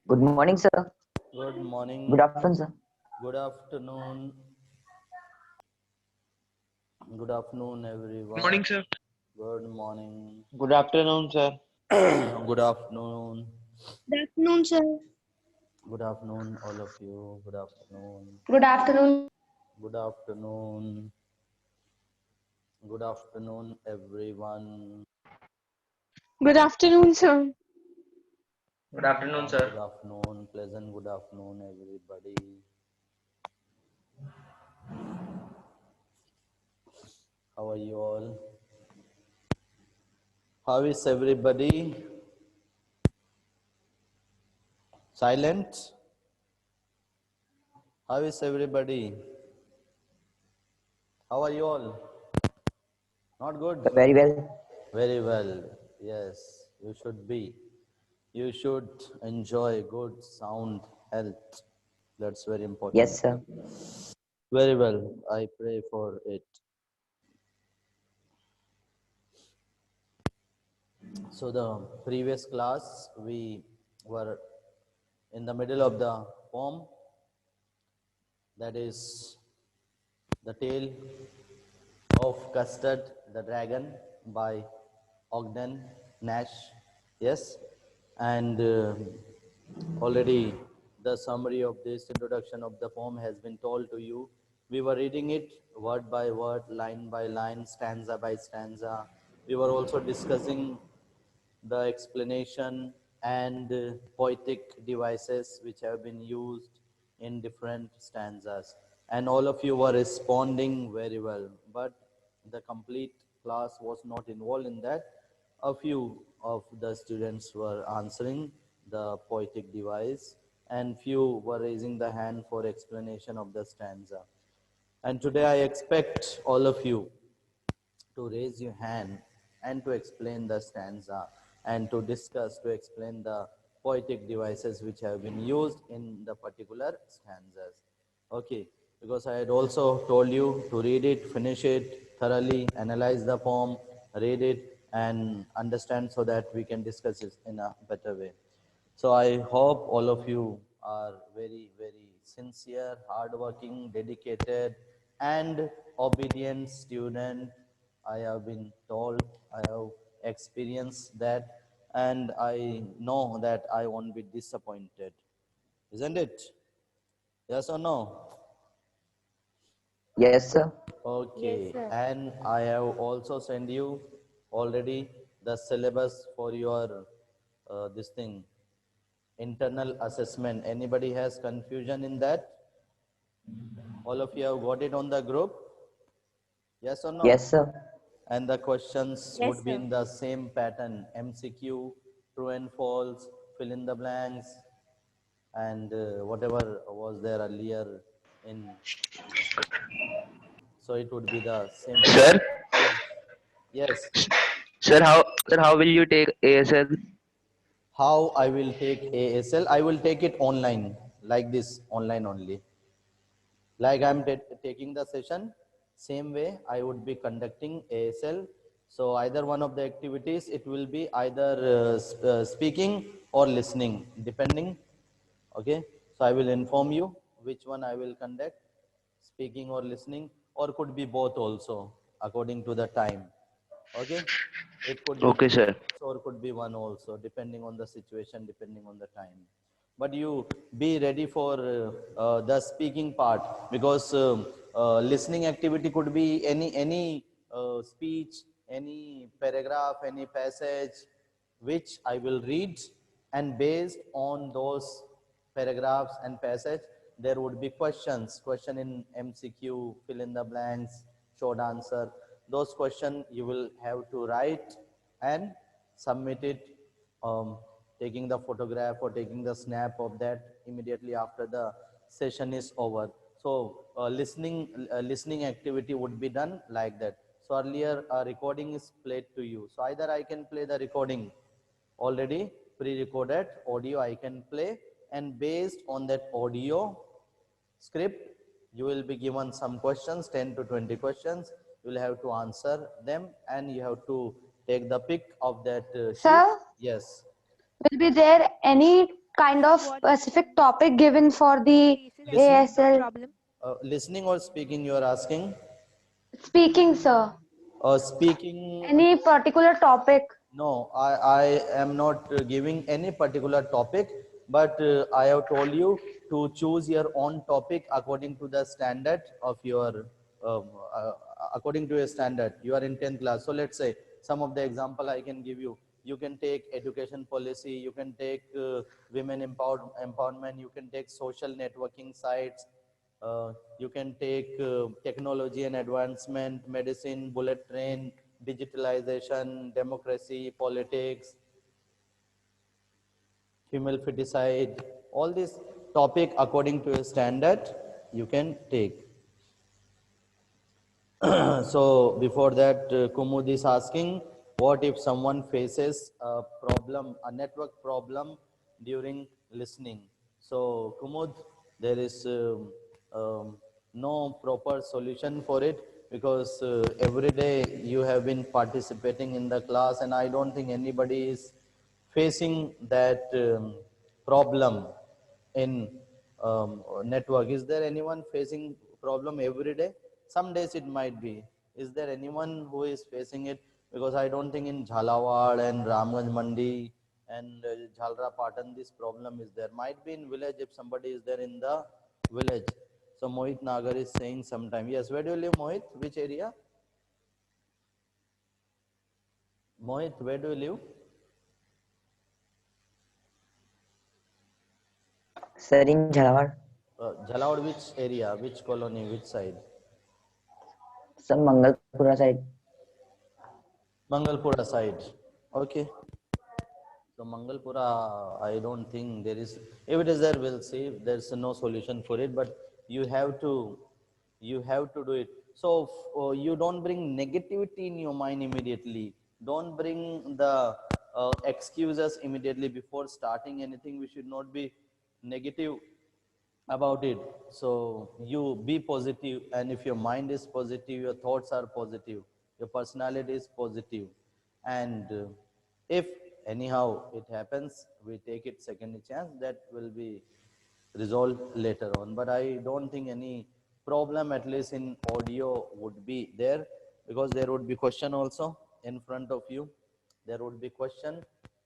Good morning, sir. Good morning. Good afternoon, sir. Good afternoon. Good afternoon, everyone. Good morning, sir. Good morning. Good afternoon, sir. Good afternoon. Good afternoon, sir. Good afternoon, all of you. Good afternoon. Good afternoon. Good afternoon. Good afternoon, everyone. Good afternoon, sir. Good afternoon, Good sir. afternoon. Pleasant good afternoon, everybody. How are you all? How is everybody? Silent? How is everybody? How are you all? Not good? Very well. Very well. Yes, you should be. You should enjoy good sound health. That's very important. Yes, sir. Very well. I pray for it. So the previous class, we were in the middle of the poem. That is the tale of Custard the Dragon by Ogden Nash. Yes. And already the summary of this introduction of the poem has been told to you. We were reading it word by word, line by line, stanza by stanza. We were also discussing the explanation and poetic devices which have been used in different stanzas. And all of you were responding very well, but the complete class was not involved in that. A few of the students were answering the poetic device and few were raising the hand for explanation of the stanza. And today I expect all of you to raise your hand and to explain the stanza and to discuss, to explain the poetic devices which have been used in the particular stanzas. Okay, because I had also told you to read it, finish it thoroughly, analyze the poem, read it and understand so that we can discuss it in a better way. So I hope all of you are very, very sincere, hardworking, dedicated, and obedient student. I have been told, I have experienced that, and I know that I won't be disappointed. Isn't it? Yes or no? Yes, sir. Okay, Yes, sir. and I have also sent you already the syllabus for your this thing, internal assessment. Anybody has confusion in that? All of you have got it on the group? Yes or no? Yes, sir. And the questions Yes, would be sir. in the same pattern, MCQ, true and false, fill in the blanks, and whatever was there earlier in. So it would be the same pattern. Sir, Yes. Yes. sir, how will you take ASL? How I will take ASL? I will take it online, like this, online only. Like I'm taking the session, same way I would be conducting ASL. So either one of the activities, it will be either speaking or listening, depending. Okay. So I will inform you which one I will conduct, speaking or listening, or could be both also, according to the time. Okay. It could be Okay, both sir. also, or could be one also, depending on the situation, depending on the time. But you be ready for the speaking part, because listening activity could be any speech, any paragraph, any passage which I will read, and based on those paragraphs and passage, there would be questions, question in MCQ, fill in the blanks, short answer. Those questions you will have to write and submit it, taking the photograph or taking the snap of that immediately after the session is over. So listening activity would be done like that. So earlier a recording is played to you. So either I can play the recording already pre-recorded audio I can play, and based on that audio script you will be given some questions, 10 to 20 questions. You will have to answer them and you have to take the pic of that sheet. Sir, Yes. will be there any kind of specific topic given for the Listening, ASL? listening or speaking, you are asking? Speaking, sir. Speaking, Any particular topic? no, I am not giving any particular topic, but I have told you to choose your own topic according to the standard of your, um, uh, according to your standard. You are in 10th class. So let's say some of the example I can give you. You can take education policy, you can take women empowerment, you can take social networking sites, you can take technology and advancement, medicine, bullet train, digitalization, democracy, politics, female feticide, all these topic according to a standard you can take. So before that, Kumud is asking, what if someone faces a problem, a network problem during listening? So Kumud, there is no proper solution for it, because every day you have been participating in the class, and I don't think anybody is facing that problem in network. Is there anyone facing problem every day? Some days it might be. Is there anyone who is facing it? Because I don't think in Jhalawad and Ramganj Mandi and Jhalra Patan this problem is there. Might be in village if somebody is there in the village. So Mohit Nagar is saying sometime. Yes, where do you live, Mohit? Which area? Mohit, where do you live? Sir, in Jhalawad, Jhalawad, which area? Which colony? Which side? sir, Mangalpura side. Mangalpura side. Okay. So Mangalpura, I don't think there is. If it is there, we'll see. There's no solution for it, but you have to do it. So you don't bring negativity in your mind immediately. Don't bring the excuses immediately before starting anything. We should not be negative about it. So you be positive, and if your mind is positive, your thoughts are positive, your personality is positive, and if anyhow it happens, we take it second chance, that will be resolved later on. But I don't think any problem, at least in audio, would be there, because there would be question also in front of you. There would be question,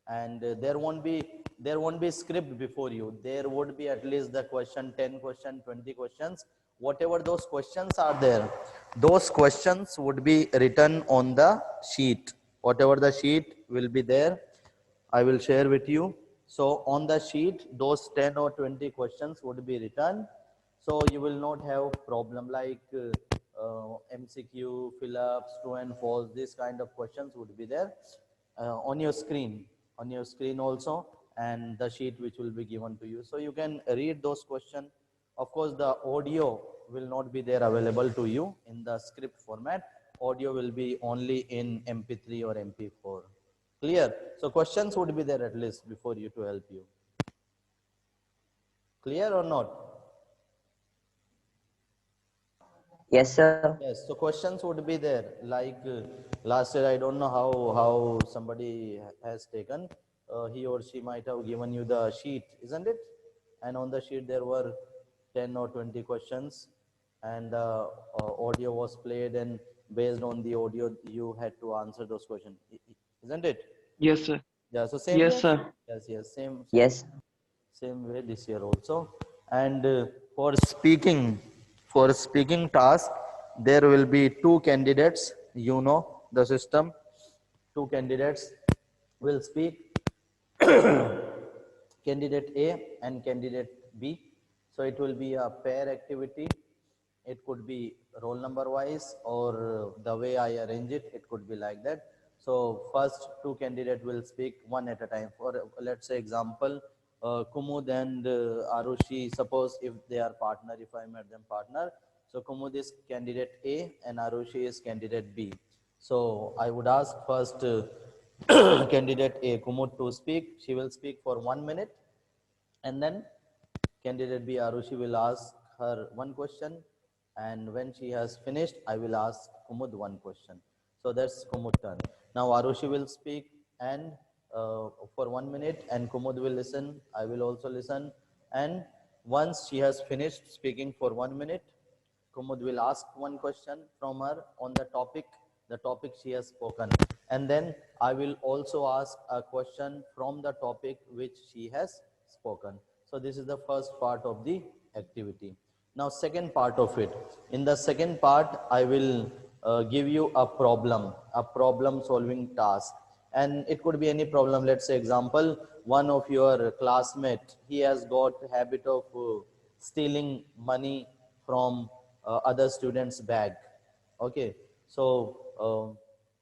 and there won't be script before you. There would be at least the question, 10 question, 20 questions, whatever those questions are there, those questions would be written on the sheet. Whatever the sheet will be there, I will share with you. So on the sheet, those 10 or 20 questions would be written. So you will not have problem like MCQ, fill-ups, true and false. This kind of questions would be there on your screen also, and the sheet which will be given to you. So you can read those questions. Of course, the audio will not be there available to you in the script format. Audio will be only in MP3 or MP4. Clear? So questions would be there at least before you to help you. Clear or not? Yes, sir. Yes. So questions would be there. Like last year, I don't know how somebody has taken. He or she might have given you the sheet, isn't it? And on the sheet there were 10 or 20 questions, and audio was played, and based on the audio, you had to answer those questions, isn't it? Yes, sir. Yeah. So same Yes, way. sir. Yes. Yes. Yes. Same way this year also. And for speaking task, there will be two candidates. You know the system. Two candidates will speak, candidate A and candidate B. So it will be a pair activity. It could be roll number wise, or the way I arrange it, it could be like that. So first two candidate will speak one at a time. For let's say example, Kumud and Arushi, suppose if they are partner, if I made them partner. So Kumud is candidate A and Arushi is candidate B. So I would ask first candidate A, Kumud, to speak. She will speak for 1 minute, and then candidate B, Arushi, will ask her one question, and when she has finished, I will ask Kumud one question. So that's Kumud turn. Now Arushi will speak, and for 1 minute, and Kumud will listen. I will also listen. And once she has finished speaking for 1 minute, Kumud will ask one question from her on the topic she has spoken. And then I will also ask a question from the topic which she has spoken. So this is the first part of the activity. Now second part of it. In the second part, I will give you a problem solving task. And it could be any problem. Let's say example, one of your classmate, he has got habit of stealing money from other students' bag. Okay, so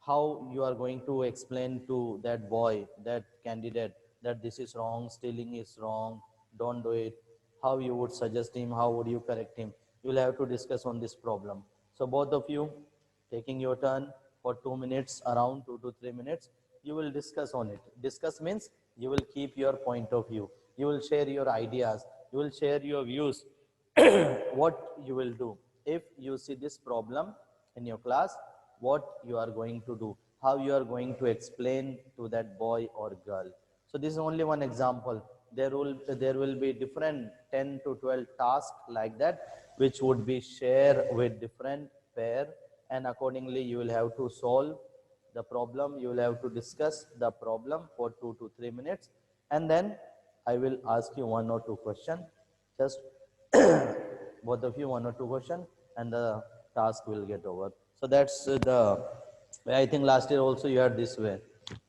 how you are going to explain to that boy, that candidate, that this is wrong, stealing is wrong, don't do it. How you would suggest him, how would you correct him? You will have to discuss on this problem. So both of you taking your turn for 2 minutes, around 2 to 3 minutes, you will discuss on it. Discuss means you will keep your point of view, you will share your ideas, you will share your views. What you will do if you see this problem in your class, what you are going to do, how you are going to explain to that boy or girl. So this is only one example. There will be different 10 to 12 tasks like that, which would be shared with different pair, and accordingly you will have to solve the problem. You will have to discuss the problem for 2 to 3 minutes, and then I will ask you one or two questions. Just both of you one or two questions, and the task will get over. So that's the way. I think last year also you had this way.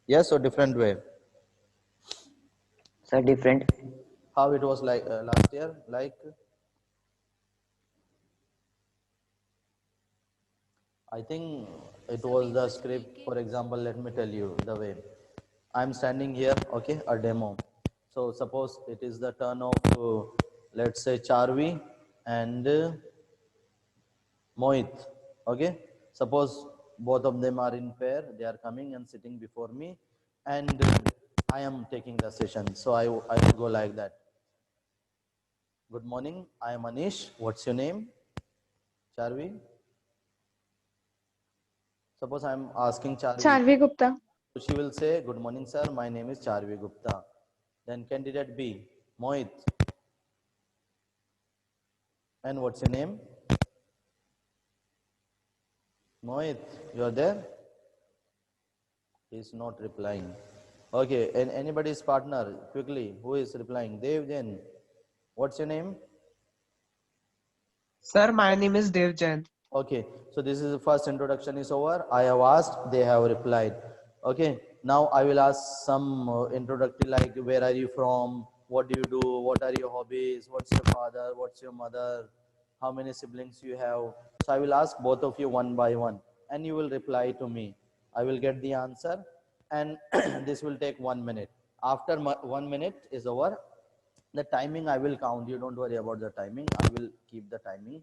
Yes, or different way? Sir, different. How it was like last year? Like, I think it was the script. For example, let me tell you the way. I'm standing here, okay, a demo. So suppose it is the turn of, let's say, Charvi and Mohit. Okay, suppose both of them are in pair. They are coming and sitting before me, and I am taking the session. So I will go like that. Good morning. I am Anish. What's your name? Charvi. Suppose I am asking Charvi. Charvi Gupta. So she will say, "Good morning, sir. My name is Charvi Gupta." Then candidate B, Mohit. And what's your name? Mohit, you are there? He is not replying. Okay, and anybody's partner, quickly, who is replying? Dev Jain. What's your name? Sir, my name is Devjan. Okay, so this is the first introduction is over. I have asked, they have replied. Okay, now I will ask some introductory, like where are you from, what do you do, what are your hobbies, what's your father, what's your mother, how many siblings you have. So I will ask both of you one by one, and you will reply to me. I will get the answer, and this will take 1 minute. After 1 minute is over, the timing I will count. You don't worry about the timing. I will keep the timing.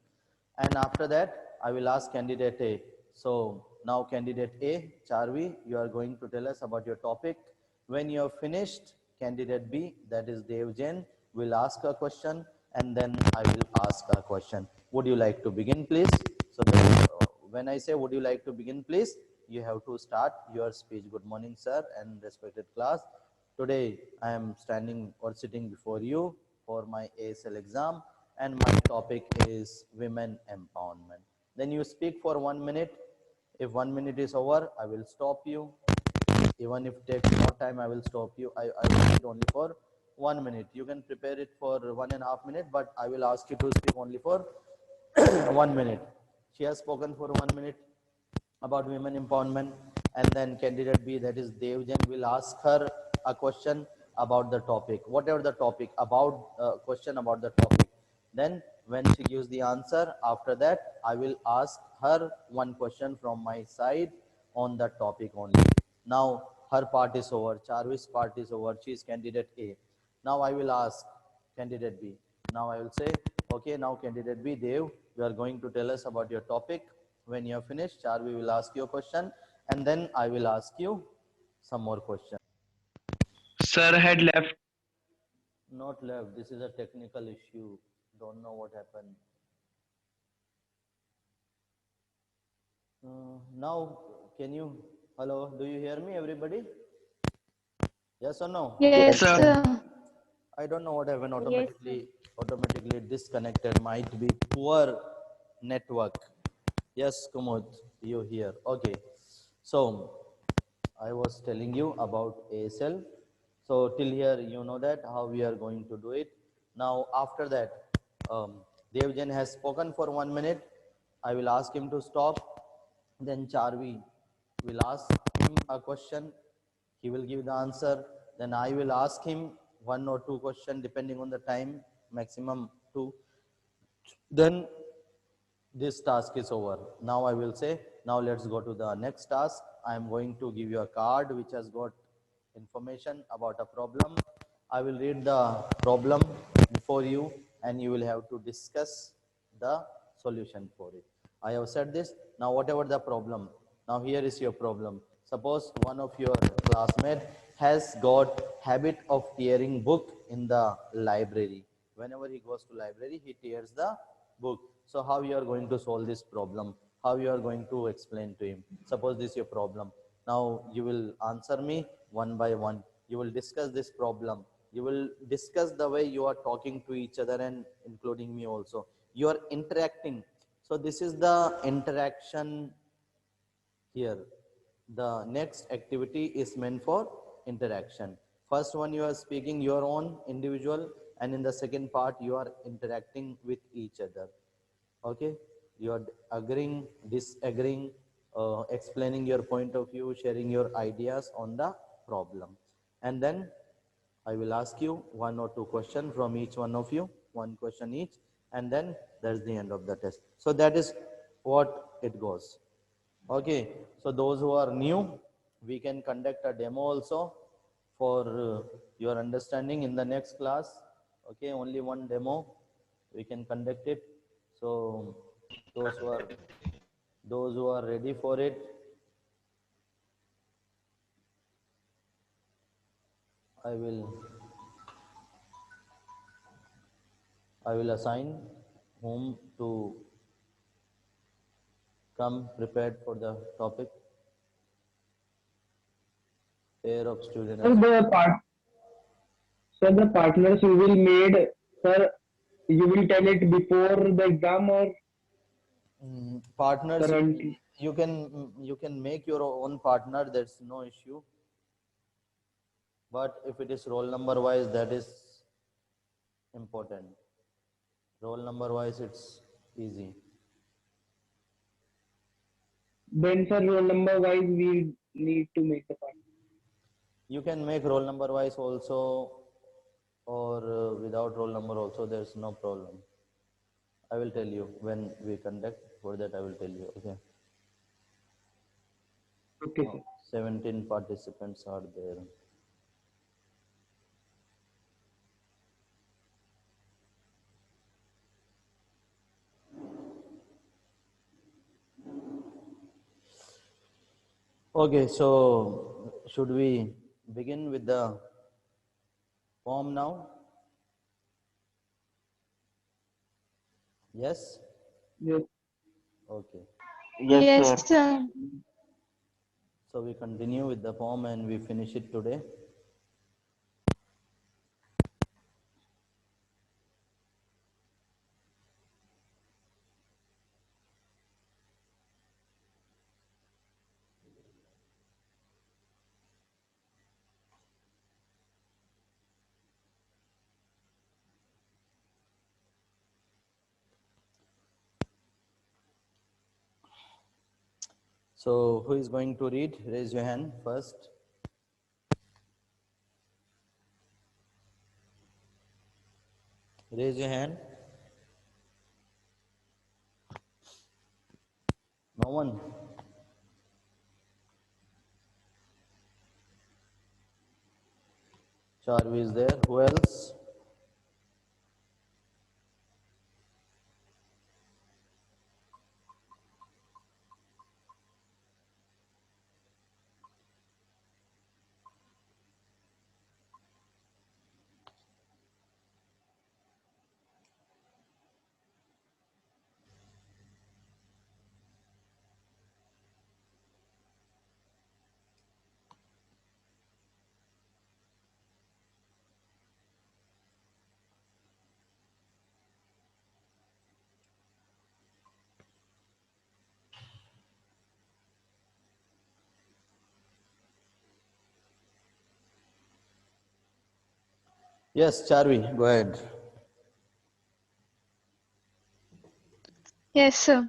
And after that, I will ask candidate A. So now candidate A, Charvi, you are going to tell us about your topic. When you have finished, candidate B, that is Dev Jain, will ask a question, and then I will ask a question. Would you like to begin, please? So when I say would you like to begin, please, you have to start your speech. Good morning, sir, and respected class. Today I am standing or sitting before you for my ASL exam, and my topic is women empowerment. Then you speak for 1 minute. If 1 minute is over, I will stop you. Even if it takes more time, I will stop you. I will speak only for 1 minute. You can prepare it for 1.5 minutes, but I will ask you to speak only for 1 minute. She has spoken for 1 minute about women empowerment, and then candidate B, that is Devjan, will ask her a question about the topic, whatever the topic, about question about the topic. Then when she gives the answer, after that I will ask her one question from my side on the topic only. Now her part is over, Charvi's part is over, she is candidate A. Now I will ask candidate B. Now I will say, okay, now candidate B, Dev, you are going to tell us about your topic. When you are finished, Charvi will ask you a question, and then I will ask you some more questions. Sir had left. Not left. This is a technical issue. Don't know what happened. Now, can you, hello, do you hear me, everybody? Yes or no? Yes, Sir. sir. I don't know what happened. Yes, Automatically disconnected. Might be poor network. Yes, Kumud, you here. Okay. So I was telling you about ASL. So till here, you know that how we are going to do it. Now after that, Devjan has spoken for 1 minute. I will ask him to stop. Then Charvi will ask him a question. He will give the answer. Then I will ask him one or two questions depending on the time, maximum two. Then this task is over. Now I will say, now let's go to the next task. I am going to give you a card which has got information about a problem. I will read the problem before you and you will have to discuss the solution for it. I have said this. Now whatever the problem, now here is your problem. Suppose one of your classmates has got habit of tearing book in the library. Whenever he goes to library, he tears the book. So how you are going to solve this problem? How you are going to explain to him? Suppose this is your problem. Now you will answer me one by one. You will discuss this problem. You will discuss the way you are talking to each other and including me also. You are interacting. So this is the interaction here. The next activity is meant for interaction. First one you are speaking your own individual, and in the second part you are interacting with each other. Okay, you are agreeing, disagreeing, explaining your point of view, sharing your ideas on the problem. And then I will ask you one or two questions from each one of you, one question each, and then that's the end of the test. So that is what it goes. Okay, so those who are new, we can conduct a demo also for your understanding in the next class. Okay, only one demo, we can conduct it. So those who are those who are ready for it, I will I will assign whom to come prepared for the topic. Pair of student Sir, has the partners you will made, sir, you will tell it before the exam or partners. currently? You can make your own partner. That's no issue. But if it is roll number wise, that is important. Roll number wise, it's easy. Then, sir, roll number wise, we need to make the partner. You can make roll number wise also, or without roll number also. There's no problem. I will tell you when we conduct. For that, I will tell you. Okay. Okay, Now, sir. 17 participants are there. Okay, so should we begin with the form now? Yes? Yes. Okay. Yes, sir. So we continue with the form and we finish it today. So who is going to read? Raise your hand first. Raise your hand. No one. Charvi is there. Who else? Yes, Charvi, go ahead. Yes, sir.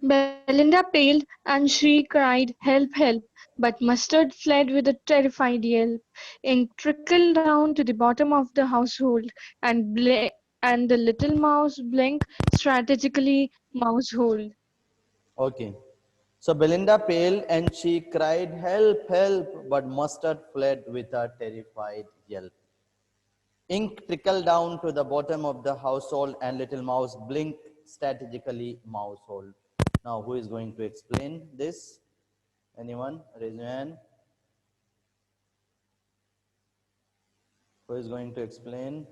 Belinda paled and she cried, "Help, help!" But Mustard fled with a terrified yelp. Ink trickled down to the bottom of the household, and the little mouse blinked strategically mousehold. Okay. So Belinda paled and she cried, "Help, help!" But Mustard fled with a terrified yelp. Ink trickled down to the bottom of the household and little mouse blinked strategically mousehold. Now, who is going to explain this? Anyone? Raise your hand. Who is going to explain?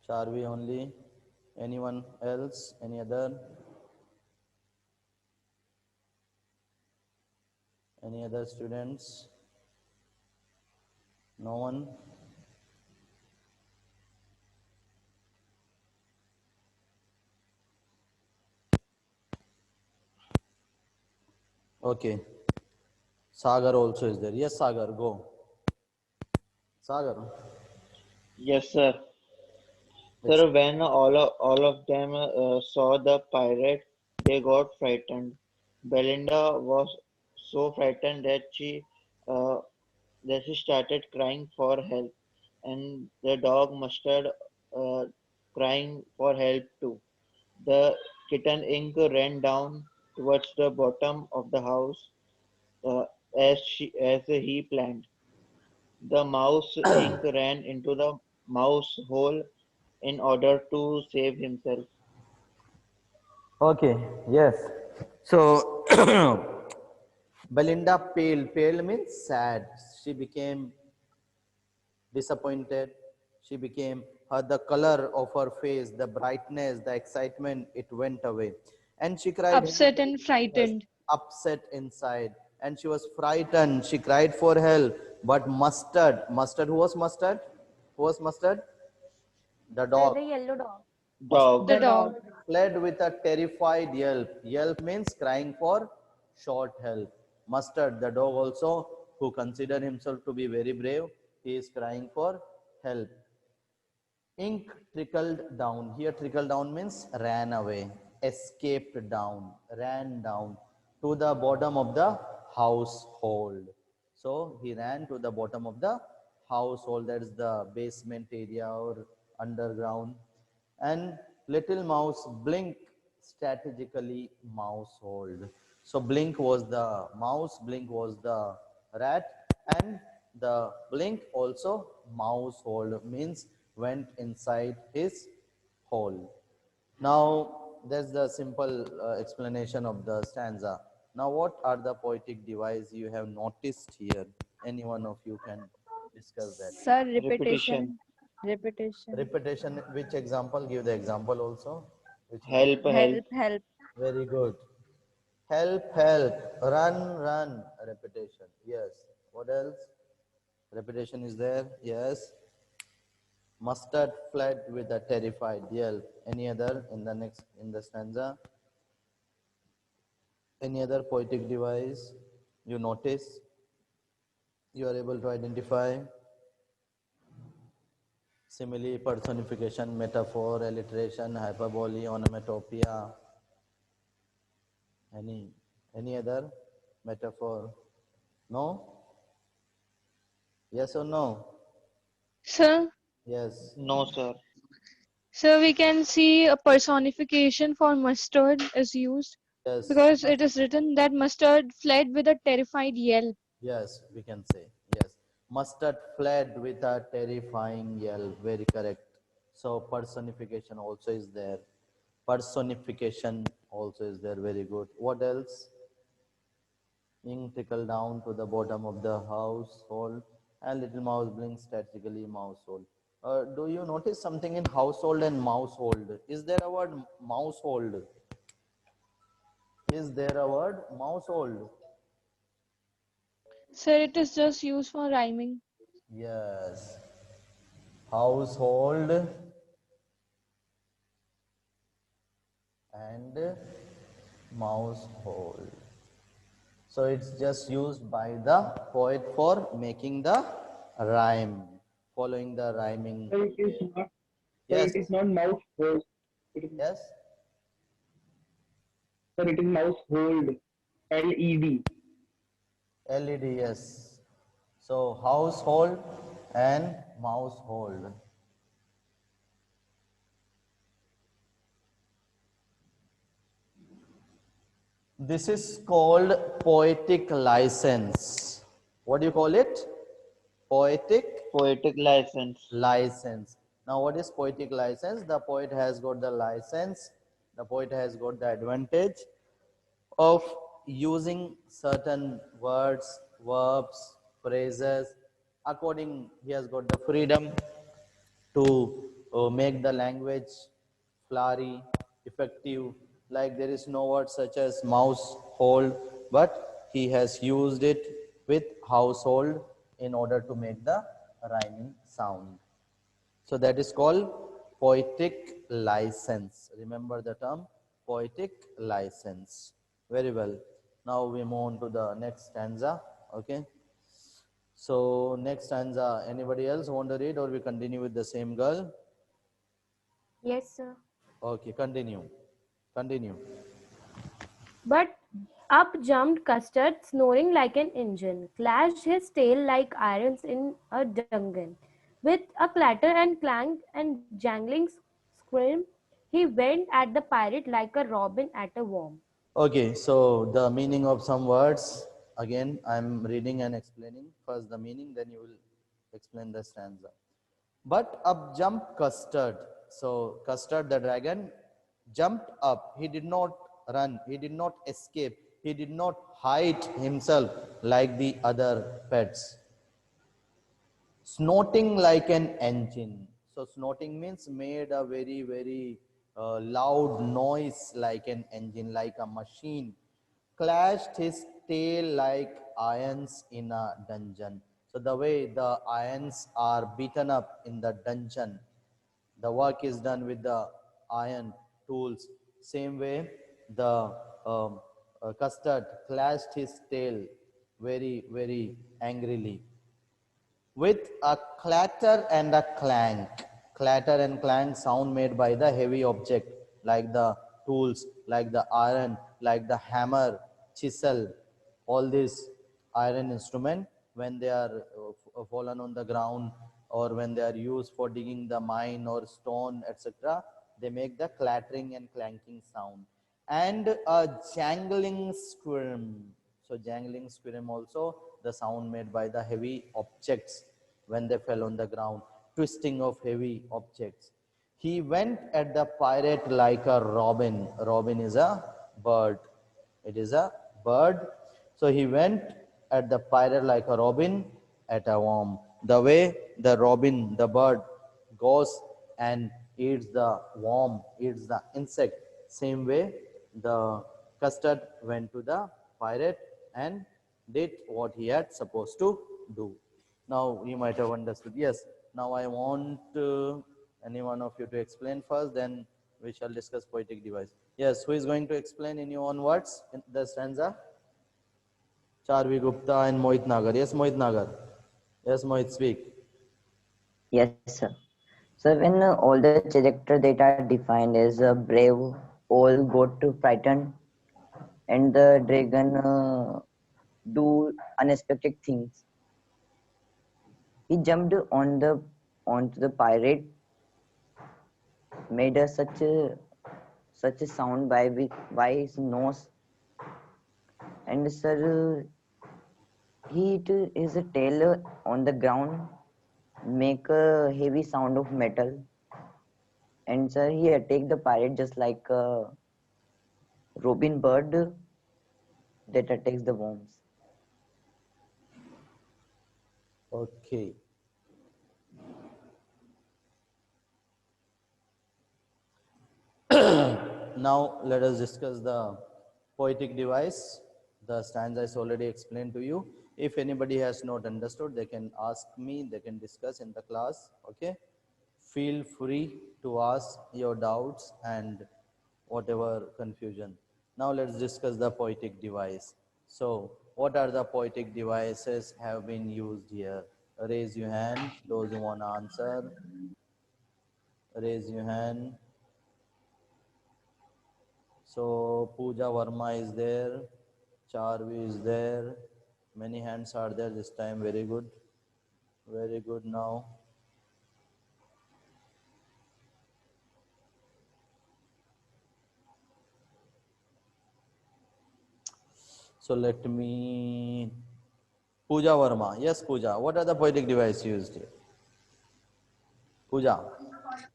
Charvi only. Anyone else? Any other? Any other students? No one? Okay. Sagar also is there. Yes, Sagar, go. Sagar. Yes, sir. Ex- Sir, when all of them saw the pirate, they got frightened. Belinda was so frightened uh, that she started crying for help, and the dog Mustard uh, crying for help too. The kitten Ink ran down towards the bottom of the house uh, as he planned. The mouse Ink ran into the mouse hole in order to save himself. Okay, yes. So Belinda paled. Paled means sad. She became disappointed. She became the color of her face, the brightness, the excitement, it went away. And she cried, "Help, Upset help," and yes, frightened. upset inside. And she was frightened. She cried for help. But Mustard, who was Mustard? Who was Mustard? The Sir, dog. the yellow dog. Dog. The Mustard dog. fled with a terrified yelp. Yelp means crying for short help. Mustard, the dog also, who considered himself to be very brave, he is crying for help. Ink trickled down. Here, trickle down means ran away, escaped down, ran down to the bottom of the household. So he ran to the bottom of the household. That is the basement area or underground. And little mouse blinked strategically mousehold. So blink was the mouse, blink was the rat, and the blink also mousehold means went inside his hole. Now that's the simple explanation of the stanza. Now what are the poetic device you have noticed here? Any one of you can discuss that. Sir, Repetition. repetition. Repetition. Repetition, which example? Give the example also. Which one? Help, help. Help, help. Very good. Help, help. Run, run. Repetition. Yes. What else? Repetition is there. Yes. Mustard fled with a terrified yelp. Any other in the next in the stanza? Any other poetic device you notice? You are able to identify simile, personification, metaphor, alliteration, hyperbole, onomatopoeia. Any any other metaphor? No? Yes or no? Sir, Yes. No, sir. so we can see a personification for mustard is used Yes. because it is written that mustard fled with a terrified yelp. Yes, we can say. Yes. Mustard fled with a terrifying yell. Very correct. So personification also is there. Personification also is there. Very good. What else? Ink trickle down to the bottom of the household and little mouse blinks strategically mousehold. Do you notice something in household and mousehold? Is there a word mousehold? Is there a word mousehold? Sir, it is just used for rhyming. Yes. Household and mousehole. So it's just used by the poet for making the rhyme, following the rhyming. Sir, it is not. Sir, Yes, it is not mouse hold. It is, yes. sir, it is mouse hold. LED. LED, yes. So household and mousehold. This is called poetic license. What do you call it? Poetic Poetic license. license. Now, what is poetic license? The poet has got the license, the poet has got the advantage of using certain words, verbs, phrases. According, he has got the freedom to make the language flowery, effective. Like there is no word such as mouse hold, but he has used it with household in order to make the rhyming sound. So that is called poetic license. Remember the term poetic license. Very well. Now we move on to the next stanza. Okay. So next stanza, anybody else want to read or we continue with the same girl? Yes, sir. Okay, continue. Continue. But up jumped Custard, snoring like an engine, clashed his tail like irons in a dungeon. With a clatter and clank and jangling scream, he went at the pirate like a robin at a worm. Okay, so the meaning of some words. Again, I'm reading and explaining. First the meaning, then you will explain the stanza. But up jumped Custard. So Custard the dragon jumped up. He did not run. He did not escape. He did not hide himself like the other pets. Snorting like an engine. So snorting means made a very loud noise like an engine, like a machine. Clashed his tail like irons in a dungeon. So the way the irons are beaten up in the dungeon, the work is done with the iron tools. Same way, the custard clashed his tail very angrily with a clatter and a clank. Clatter and clank sound made by the heavy object like the tools, like the iron, like the hammer, chisel, all these iron instrument when they are fallen on the ground or when they are used for digging the mine or stone, etc. They make the clattering and clanking sound and a jangling squirm. So jangling squirm also the sound made by the heavy objects when they fell on the ground, twisting of heavy objects. He went at the pirate like a robin. Robin is a bird. It is a bird. So he went at the pirate like a robin at a worm. The way the robin, the bird, goes and eats the worm, eats the insect. Same way, the custard went to the pirate and did what he had supposed to do. Now you might have understood. Yes. Now I want any one of you to explain first, then we shall discuss poetic device. Yes, who is going to explain in your own words in the stanza? Charvi Gupta and Mohit Nagar. Yes, Mohit Nagar. Yes, Mohit, speak. Yes, sir. So when all the characters that are defined as brave all got frightened and the dragon do unexpected things. He jumped onto the pirate, made such a sound by his nose, and sir, he hit his tail on the ground, make a heavy sound of metal, and sir, he attacked the pirate just like a robin bird that attacks the worms. Okay. Now let us discuss the poetic device. The stanza is already explained to you. If anybody has not understood, they can ask me, they can discuss in the class. Okay. Feel free to ask your doubts and whatever confusion. Now let's discuss the poetic device. So, what are the poetic devices have been used here? Raise your hand, those who want to answer. Raise your hand. So, Pooja Verma is there, Charvi is there. Many hands are there this time. Very good. Very good now. So, let me. Pooja Verma. Yes, Pooja. What are the poetic devices used here? Pooja.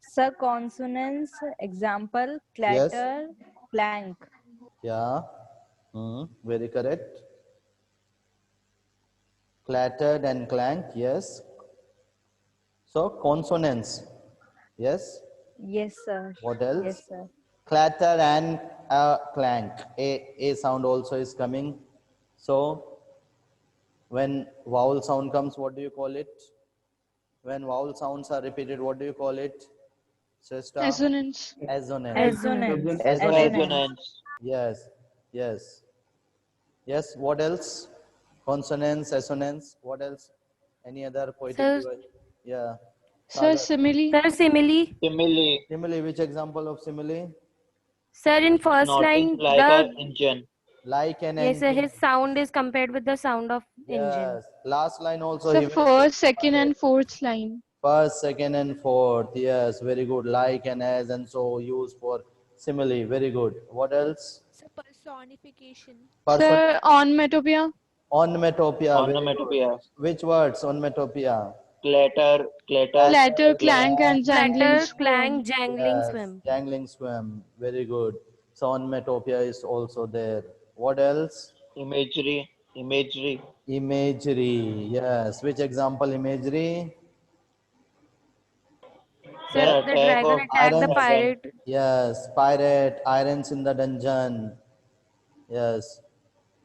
Sir, consonants, example, Yes. clatter, clank. Yeah. Very correct. Clattered and clank. Yes. So consonants. Yes. Yes, sir. What else? Yes, sir. Clatter and clank. A sound also is coming. So when vowel sound comes, what do you call it? When vowel sounds are repeated, what do you call it? Sister? Assonance. Assonance. Assonance. Assonance. Consonants. Yes. Yes. Yes. What else? Consonants, assonance. What else? Any other poetic Sir, device? Yeah. Sir, Sagar. simile. sir, simile. Simile. Simile. Which example of simile? Sir, in first Snorting line, like a the engine. Like an yes, sir, engine. his sound is compared with the sound of engine. Yes. Last line also Sir, he mentioned first, second, pirate. and fourth line. First, second, and fourth. Yes, very good. Like and as and so used for simile. Very good. What else? So personification. Person. Sir, onomatopoeia. Onomatopoeia. Very good. Onomatopoeia. Which words? Onomatopoeia. Clatter. Clatter. Clatter, Clatter, Clank. clank, clank. and jangling Clatter, squirm. clang, jangling, Yes. swim. Jangling swim. Very good. So onomatopoeia is also there. What else? Imagery. Imagery. Imagery. Yes. Which example imagery? The Sir, the attack dragon of attacked the Irons. dragon. pirate. Yes. Pirate. Irons in the dungeon. Yes.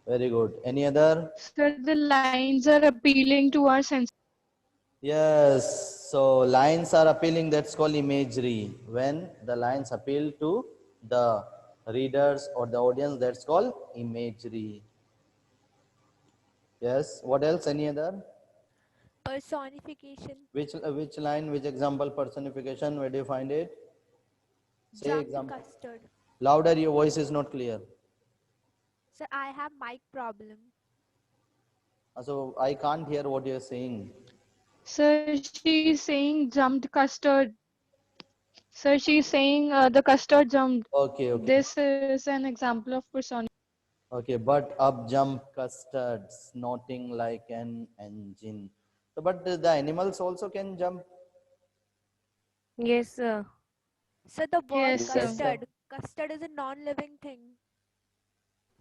Very good. Any other? Sir, the lines are appealing to our senses. Yes. So lines are appealing. That's called imagery. When the lines appeal to the readers or the audience, that's called imagery. Yes. What else? Any other? Personification. Which line? Which example? Personification. Where do you find it? Say Jumped example. custard. Louder. Your voice is not clear. So I have mic problem. So I can't hear what you're saying. Sir, she's saying jumped custard. Sir, she's saying the custard jumped. Okay. Okay. This is an example of personification. Okay, but up jump custard, snorting like an engine. So, but the animals also can jump. Yes, sir. So the word Yes, sir. Yes, sir. custard. Custard is a non-living thing.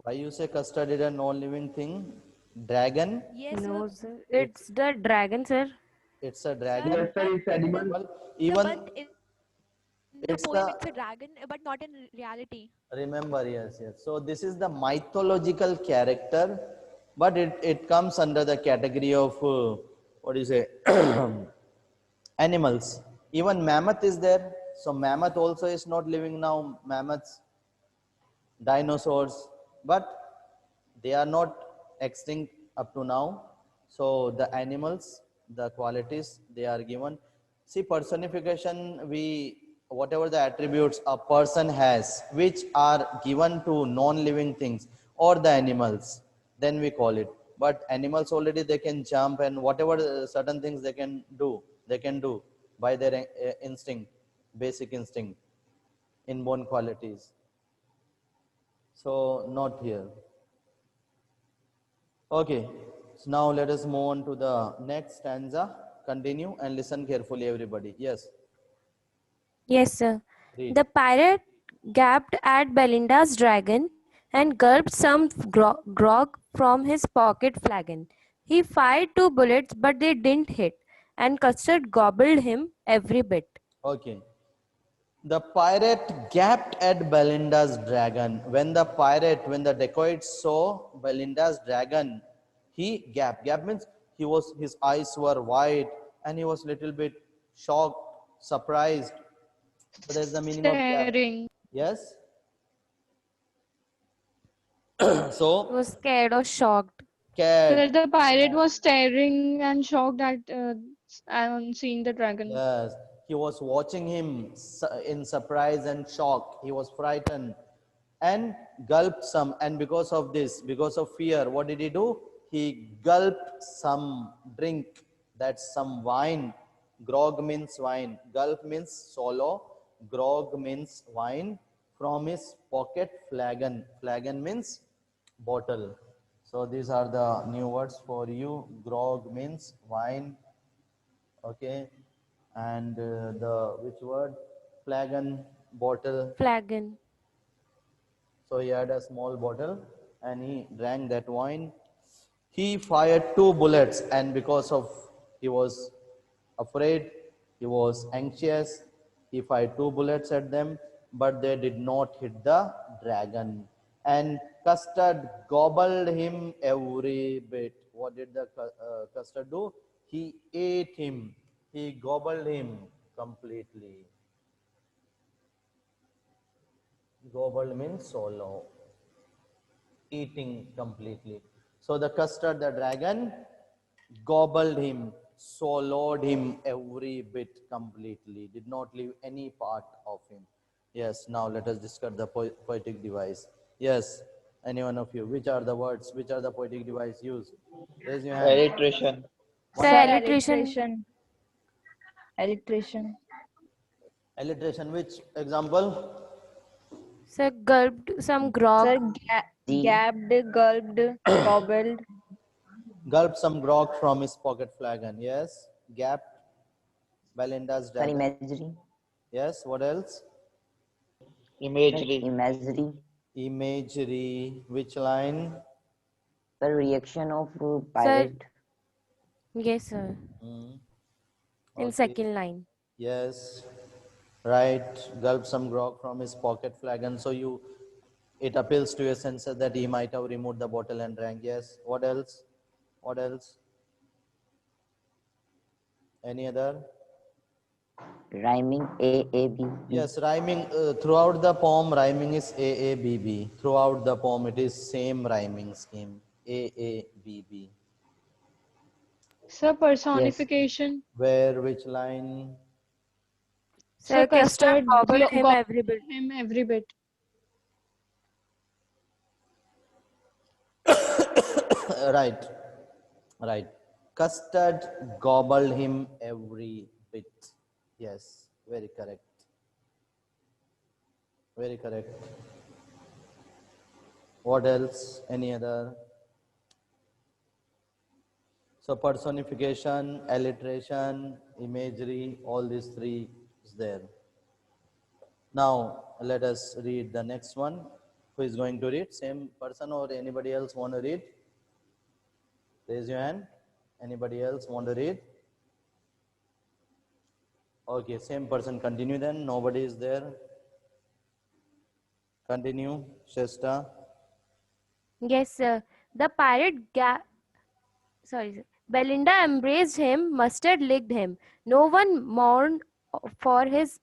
Why you say custard is a non-living thing? Dragon? Yes, No, sir. sir. It's the dragon, sir. It's a Sir, dragon. Yes, sir, but it's in the animal. Well, sir, even but in the it's poem the it's a dragon, but not in reality. remember, yes, yes. So this is the mythological character, but it comes under the category of what do you say? Animals. Even mammoth is there. So mammoth also is not living now. Mammoths, dinosaurs, but they are not extinct up to now. So the animals, the qualities they are given. See, personification, we whatever the attributes a person has which are given to non-living things or the animals, then we call it. But animals already they can jump and whatever certain things they can do by their instinct, basic instinct, inborn qualities. So not here. Okay, so now let us move on to the next stanza. Continue and listen carefully, everybody. Yes, Yes, sir. read. The pirate gaped at Belinda's dragon and gulped some grog from his pocket flagon. He fired 2 bullets, but they didn't hit, and Custard gobbled him every bit. Okay. The pirate gaped at Belinda's dragon. When the dacoit saw Belinda's dragon, he gapped. Gap means his eyes were wide and he was little bit shocked, surprised. So that's the meaning of gap. Staring. Yes. He So was scared or shocked. Sir, scared. the pirate was staring and shocked at on seeing the dragon. Yes, he was watching him in surprise and shock. He was frightened and gulped some. And because of this, because of fear, what did he do? He gulped some drink. That's some wine. Grog means wine. Gulp means swallow. Grog means wine from his pocket flagon. Flagon means bottle. So these are the new words for you. Grog means wine, okay, and the which word, flagon, bottle. Flagon. So he had a small bottle and he drank that wine. He fired two bullets, and because of he was afraid, he was anxious, he fired two bullets at them, but they did not hit the dragon. And Custard gobbled him every bit. What did the Custard do? He ate him. He gobbled him completely. Gobbled means swallow, eating completely. So the Custard, the dragon, gobbled him, swallowed him every bit completely, did not leave any part of him. Yes, now let us discuss the poetic device. Yes, any one of you, which are the words, which are the poetic device used? Raise your hand. Alliteration. Sir, One. Sir, alliteration. alliteration. Alliteration. Alliteration, which example? Sir, gulped some Sir, grog. G. gabbed, gulped, gobbled. Gulped some grog from his pocket flagon. Yes. Gapped, Belinda's Sir, dragon. imagery. Yes, what else? Sir, Imagery. imagery. Imagery, which line? Sir, reaction of Sir, pirate. yes, sir. Hmm. In Okay. second line. Yes. Right. Gulped some grog from his pocket flagon. So you, it appeals to your senses that he might have removed the bottle and drank. Yes. What else? What else? Any other? Rhyming A A B B. Yes, rhyming throughout the poem. Rhyming is A A B B. Throughout the poem, it is same rhyming scheme. A A B B. Sir, Yes. personification. Where? Which line? Sir, Sir, Custard custard gobbled him got every bit. him every bit. Right. Right. Custard gobbled him every bit. Yes, very correct. Very correct. What else? Any other? So personification, alliteration, imagery, all these three is there. Now let us read the next one. Who is going to read? Same person or anybody else want to read? Raise your hand. Anybody else want to read? Okay, same person. Continue then. Nobody is there. Continue, Shesta. Yes, sir. The pirate sorry, sir. Belinda embraced him, Mustard licked him. No one mourned for his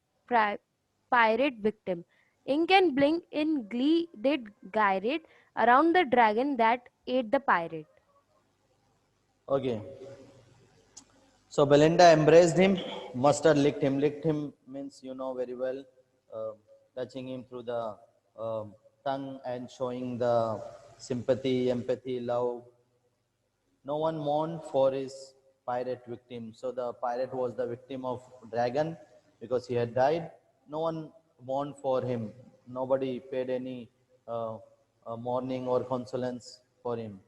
pirate victim. Ink and Blink in glee did gyrate around the dragon that ate the pirate. Okay. So Belinda embraced him. Mustard licked him. Licked him means you know very well, uh, touching him through the tongue and showing the sympathy, empathy, love. No one mourned for his pirate victim. So the pirate was the victim of dragon because he had died. No one mourned for him. Nobody paid any mourning or consolence for him.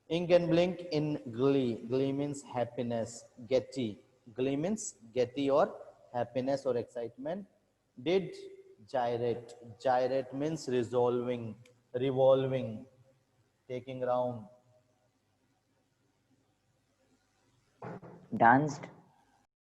Ink and blink in glee. Glee means happiness. Getty. Glee means getty or happiness or excitement. Did gyrate. Gyrate means resolving, revolving, taking round. Danced.